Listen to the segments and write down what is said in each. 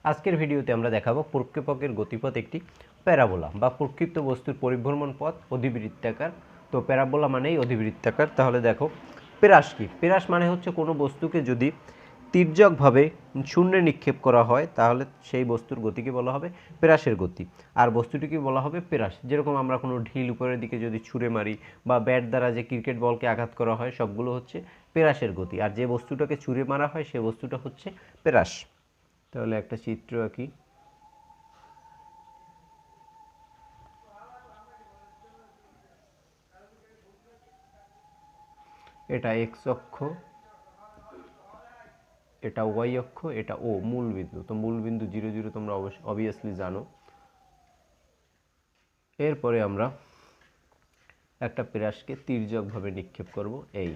আজকের ভিডিওতে আমরা দেখাবো প্রক্ষেপকের গতিপথ একটি প্যারাবোলা বা প্রক্ষিপ্ত বস্তুর পরিভ্রমণ পথ অধিবৃত্তাকার। তো প্যারাবোলা মানেই অধিবৃত্তাকার। তাহলে দেখো প্যারাস কি? প্যারাস মানে হচ্ছে কোনো বস্তুকে যদি তির্যকভাবে শূন্যে নিক্ষেপ করা হয় তাহলে সেই বস্তুর গতিকে বলা হবে প্যারাসের গতি, আর বস্তুটিকে বলা হবে প্যারাস। যেরকম আমরা কোনো ঢিল উপরের দিকে যদি ছুঁড়ে মারি বা ব্যাট দ্বারা যে ক্রিকেট বলকে আঘাত করা হয় সবগুলো হচ্ছে প্যারাসের গতি, আর যে বস্তুটাকে ছুঁড়ে মারা হয় সে বস্তুটা হচ্ছে প্যারাস। তাহলে একটা চিত্র আঁকি। এটা এক্স অক্ষ, এটা ওয়াই অক্ষ, এটা ও মূল বিন্দু। তো মূল বিন্দু 0 0 তোমরা অবভিয়াসলি জানো। এরপরে আমরা একটা প্যারাসকে তির্যকভাবে নিক্ষেপ করব। এই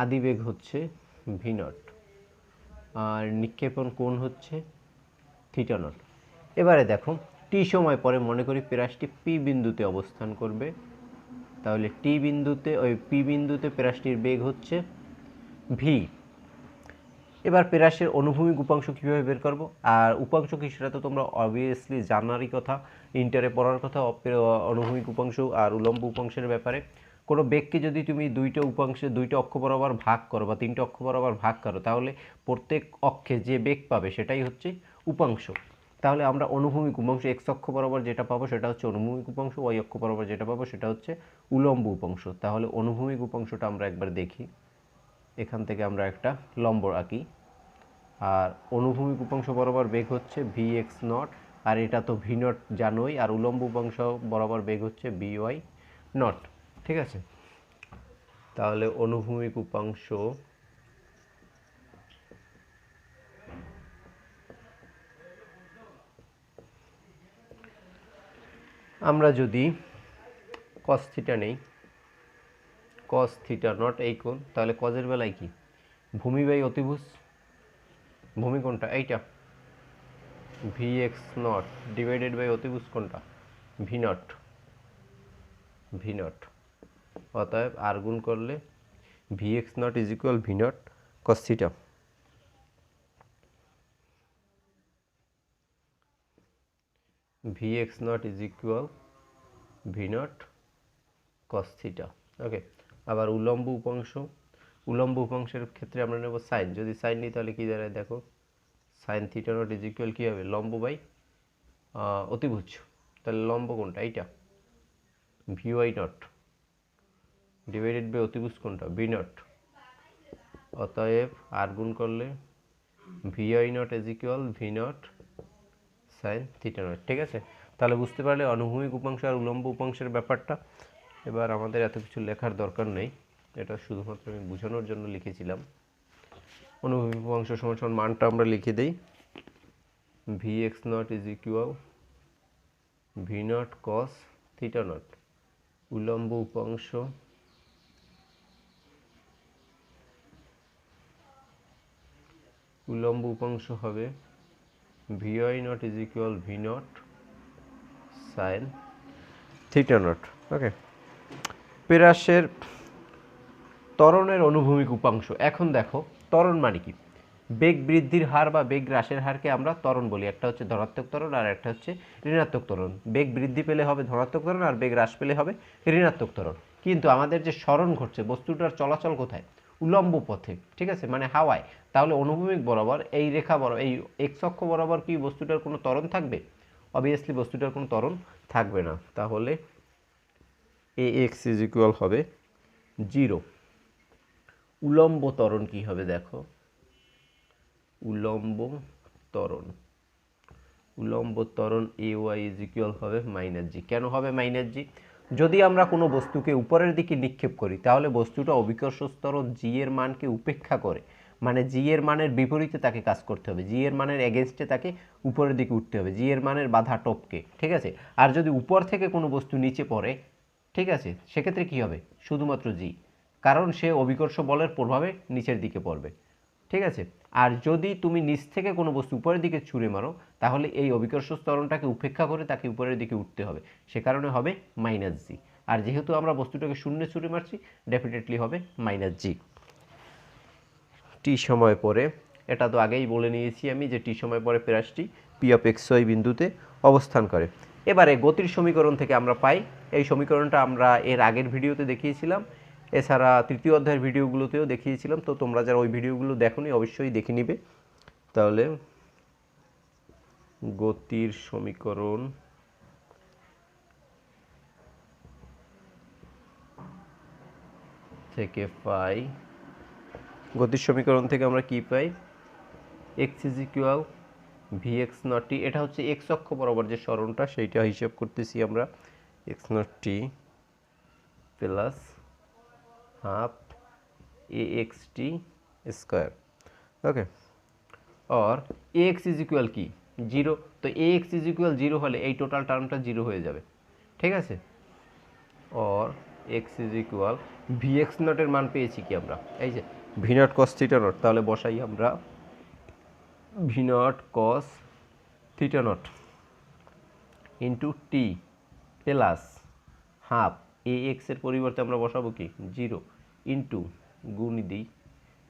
আদিবেগ হচ্ছে ভি নট আর নিক্ষেপণ কোণ হচ্ছে থিটা নট। এবারে দেখো টি সময় পরে মনে করি প্যারাসটি পি বিন্দুতে অবস্থান করবে, তাহলে টি বিন্দুতে ওই পি বিন্দুতে প্যারাসটির বেগ হচ্ছে ভি। এবার প্যারাসের অনুভূমিক উপাংশ কীভাবে বের করব? আর উপাংশ কি সেটা তো তোমরা অবভিয়াসলি জানারই কথা, ইন্টারে পড়ার কথা অনুভূমিক উপাংশ আর উলম্ব উপাংশের ব্যাপারে। কোনো বেগকে যদি তুমি দুইটা অক্ষ বরাবর ভাগ করো বা 3টে অক্ষ বরাবর ভাগ করো তাহলে প্রত্যেক অক্ষে যে বেগ পাবে সেটাই হচ্ছে উপাংশ। তাহলে আমরা অনুভূমিক উপাংশ এক্স অক্ষ বরাবর যেটা পাবো সেটা হচ্ছে অনুভূমিক উপাংশ, ওয়াই অক্ষ বরাবর যেটা পাবো সেটা হচ্ছে উলম্ব উপাংশ। তাহলে অনুভূমিক উপাংশটা আমরা একবার দেখি। এখান থেকে আমরা একটা লম্ব আঁকি, আর অনুভূমিক উপাংশ বরাবর বেগ হচ্ছে ভি এক্স নট, আর এটা তো ভি নট জানোই, আর উলম্ব উপাংশ বরাবর বেগ হচ্ছে বি ওয়াই নট। ঠিক আছে, তাহলে অনুভূমিক উপাংশ আমরা যদি কস থিটা নেই, কস থিটা নট এই কোণ, তাহলে কজের বেলায় কি ভূমি বাই অতিভুজ, ভূমি কোণটা এইটা V x naught divided by অতিভুজ কোণটা ভি নট, ভি নট। অতএব আর গুণ করলে v x naught is equal v naught cos theta. V x naught is equal v naught cos theta. Okay, আবার উলম্ব উপাংশের ক্ষেত্রে আমরা নেব সাইন। যদি সাইন নিই তাহলে কী দাঁড়ায় দেখো, sine theta naught is equal কী হবে, লম্ব বাই অতিভুজ। তাহলে লম্ব কোনটা এইটা v Y naught divided by অতিভুজ কোনটা বি নট। অতএব আর গুণ করলে v Y naught is equal v naught sine theta naught. ঠিক আছে, তাহলে বুঝতে পারলে অনুভূমিক উপাংশ আর উলম্ব উপাংশের ব্যাপারটা। এবার আমাদের এত কিছু লেখার দরকার নেই, এটা শুধুমাত্র আমি বোঝানোর জন্য লিখেছিলাম। অনুভূমিক উপাংশ সমান মানটা আমরা লিখে দিই, v x naught is equal v naught cos theta naught. উলম্ব উপাংশ হবে v Y naught is equal v naught sine theta naught. Okay, প্যারাসের ত্বরণের অনুভূমিক উপাংশ। এখন দেখো ত্বরণ মানে কি? বেগ বৃদ্ধির হার বা বেগ হ্রাসের হারকে আমরা ত্বরণ বলি। একটা হচ্ছে ধনাত্মক ত্বরণ আর একটা হচ্ছে ঋণাত্মক ত্বরণ। বেগ বৃদ্ধি পেলে হবে ধনাত্মক ত্বরণ আর বেগ হ্রাস পেলে হবে ঋণাত্মক ত্বরণ। কিন্তু আমাদের যে সরণ ঘটছে, বস্তুটার চলাচল কোথায়? উলম্ব পথে। ঠিক আছে, মানে হাওয়ায়। তাহলে অনুভূমিক বরাবর এই রেখা বরাবর এই এক্স অক্ষ বরাবর কি বস্তুটার কোনো ত্বরণ থাকবে? অবভিয়াসলি বস্তুটার কোনো ত্বরণ থাকবে না। তাহলে এ এক্স ইজ ইকুয়াল হবে 0। উলম্ব ত্বরণ কি হবে দেখো, উলম্ব ত্বরণ এ ওয়াই ইজ ইকুয়াল হবে মাইনাস জি। কেন হবে মাইনাস জি? যদি আমরা কোনো বস্তুকে উপরের দিকে নিক্ষেপ করি তাহলে বস্তুটা অভিকর্ষ ত্বরণ জি এর মানকে উপেক্ষা করে, মানে জি এর মানের বিপরীতে তাকে কাজ করতে হবে, জি এর মানের এগেনস্টে তাকে উপরের দিকে উঠতে হবে, জি এর মানের বাধা টপকে। ঠিক আছে, আর যদি উপর থেকে কোনো বস্তু নিচে পড়ে, ঠিক আছে, সেক্ষেত্রে কি হবে? শুধুমাত্র জি, কারণ সে অভিকর্ষ বলের প্রভাবে নিচের দিকে পড়বে। ঠিক আছে, আর যদি তুমি নিচ থেকে কোনো বস্তু উপরের দিকে ছুঁড়ে মারো তাহলে এই অভিকর্ষ ত্বরণটাকে উপেক্ষা করে তাকে উপরের দিকে উঠতে হবে, সে কারণে হবে মাইনাস জি। আর যেহেতু আমরা বস্তুটাকে শূন্যে ছুঁড়ে মারছি, ডেফিনেটলি হবে মাইনাস জি। টি সময় পরে, এটা তো আগেই বলে নিয়েছি আমি যে টি সময় পরে প্রাসটি পি অফ এক্স ওয়াই বিন্দুতে অবস্থান করে। এবারে গতির সমীকরণ থেকে আমরা পাই, এই সমীকরণটা আমরা এর আগের ভিডিওতে দেখিয়েছিলাম, এছাড়া তৃতীয় অধ্যায়ের ভিডিওগুলোতেও দেখিয়েছিলাম। তো তোমরা যারা ওই ভিডিওগুলো দেখোনি অবশ্যই দেখে নিবে। তাহলে গতির সমীকরণ থেকে পাই, গতির সমীকরণ থেকে আমরা কি পাই, x is equal v x naught t, এটা হচ্ছে এক্স অক্ষ বরাবর যে সরণটা সেইটা হিসাব করতেছি আমরা, x naught T plus half a x t square. Okay, और এ এক্স ইজ ইকুয়াল কি জিরো, তো a x is equal zero হলে এই টোটাল টার্মটা জিরো হয়ে যাবে, ঠিক আছে। और x is equal v x নটের মান পেয়েছি কি আমরা, এই যে v naught cos theta naught, তাহলে বসাই আমরা v naught cos theta naught into t plus half a এক্সের পরিবর্তে আমরা বসাবো কি জিরো ইন্টু গুণ দিই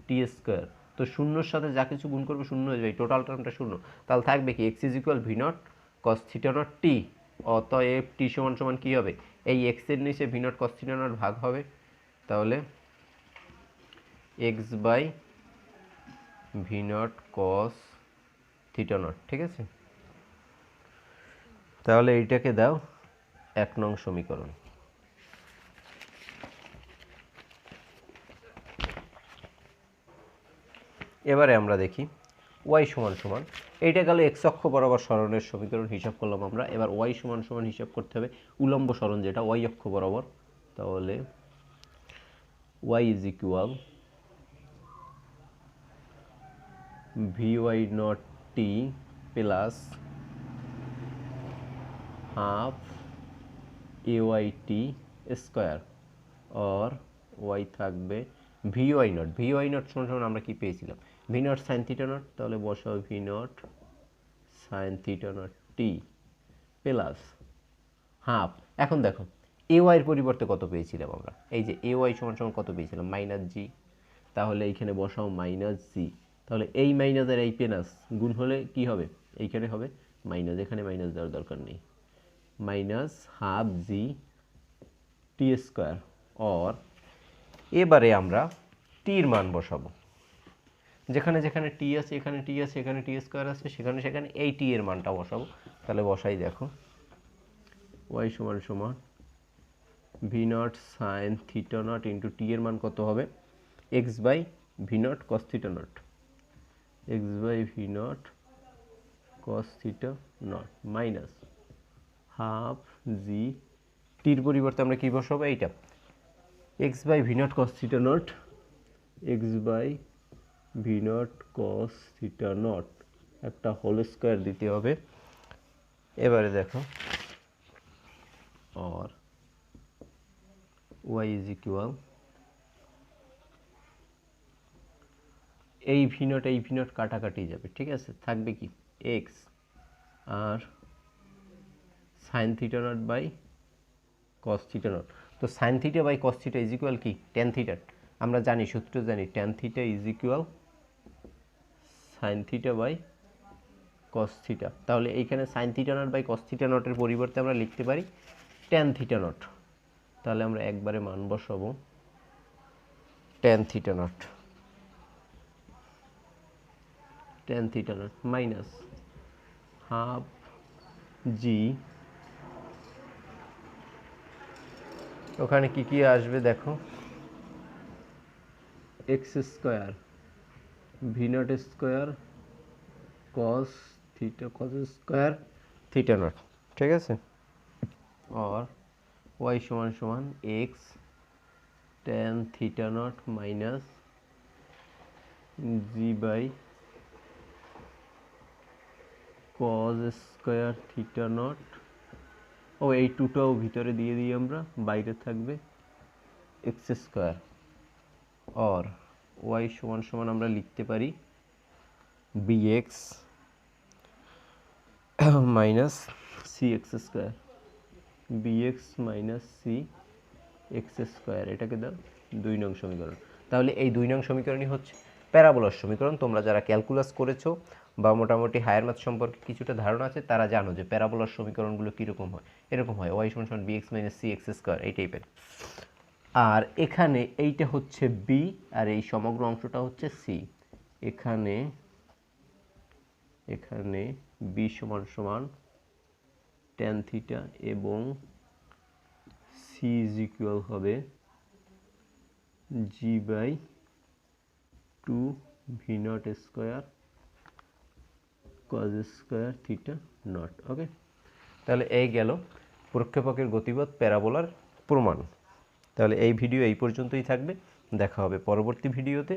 টি স্কোয়ার। তো শূন্যর সাথে যা কিছু গুণ করবে শূন্য হয়ে যাবে, টোটাল টার্মটা শূন্য, তাহলে থাকবে কি x is equal v naught cos theta naught t, অতএব টি সমান সমান কী হবে, এই এক্সের নিচে v naught cos theta naught ভাগ হবে, তাহলে x by v naught cos theta naught, ঠিক আছে। তাহলে এইটাকে দাও 1 নং সমীকরণ। এবারে আমরা দেখি ওয়াই সমান সমান, এইটা গেল এক্স অক্ষ বরাবর সরণের সমীকরণ হিসাব করলাম আমরা। এবার ওয়াই সমান সমান হিসাব করতে হবে উলম্ব সরণ যেটা ওয়াই অক্ষ বরাবর, তাহলে Y is equal V Y naught T plus half A Y T square, और ওয়াই থাকবে ভি ওয়াই নট সমান সমান আমরা কি পেয়েছিলাম V naught sine theta naught, তাহলে বসাও V naught sine theta naught টি প্লাস হাফ। এখন দেখো এ ওয়াইয়ের পরিবর্তে কত পেয়েছিলাম আমরা, এই যে এ ওয়াই সমান সমান কত পেয়েছিলাম মাইনাস জি, তাহলে এইখানে বসাও মাইনাস জি, তাহলে এই মাইনাস আর এই প্লাস গুণ হলে কি হবে, এইখানে হবে মাইনাস, এখানে মাইনাস দেওয়ার দরকার নেই, মাইনাস হাফ জি টি স্কোয়ার। और এবারে আমরা টির মান বসাবো, যেখানে যেখানে টি আছে এখানে টি আছে, এখানে টি স্কোয়ার আছে, সেখানে সেখানে এই টি এর মানটা বসাবো। তাহলে বসাই দেখো ওয়াই সমান সমান v naught sine theta naught into t এর মান কত হবে, x by v naught cos theta naught, x by v naught cos theta naught minus half g, টির পরিবর্তে আমরা কী বসাবো এইটা x by v naught cos theta naught, x by v naught cos theta naught একটা whole square দিতে হবে। এবারে দেখো और ওয়াই ইজ ইকুয়াল এই ভি নট কাটাকাটি যাবে, ঠিক আছে, থাকবে কি এক্স আর sine theta naught by cos theta naught. তো sine theta by cos theta is equal কি ট্যান থিটা, আমরা জানি সূত্র জানি tan theta is equal sine theta by cos theta, তাহলে এইখানে sine theta naught by cos theta নটের পরিবর্তে আমরা লিখতে পারি ট্যান থিটা নট, তাহলে আমরা একবারে মান বসাবো tan theta naught minus half g, ওখানে কি কি আসবে দেখো x square v naught square cos square theta naught, ঠিক আছে। और ওয়াই সমান সমান x tan theta naught minus g by cos square theta naught, ও এই টুটাও ভিতরে দিয়ে দিই আমরা, বাইরে থাকবে এক্স স্কোয়ার। और ওয়াই সমান সমান আমরা লিখতে পারি B X minus C X square, B X minus C X square, এটাকে দাও 2 নং সমীকরণ। তাহলে এই 2 নং সমীকরণই হচ্ছে প্যারাবোলার সমীকরণ। তোমরা যারা ক্যালকুলাস করেছো বা মোটামুটি হায়ার ম্যাথ সম্পর্কে কিছুটা ধারণা আছে তারা জানো যে প্যারাবোলার সমীকরণগুলো কীরকম হয়। এরকম হয় ওয়াই সমান B X minus C X square, এই টাইপের। আর এখানে এইটা হচ্ছে বি আর এই সমগ্র অংশটা হচ্ছে সি। এখানে এখানে বি সমান সমান ট্যান থিটা এবং সি ইজ ইকুয়াল হবে g by 2 v0 square cos square theta naught. Okay, তাহলে এই গেল প্রক্ষেপকের গতিপথ প্যারাবোলার প্রমাণ। তাহলে এই ভিডিও এই পর্যন্তই থাকবে, দেখা হবে পরবর্তী ভিডিওতে।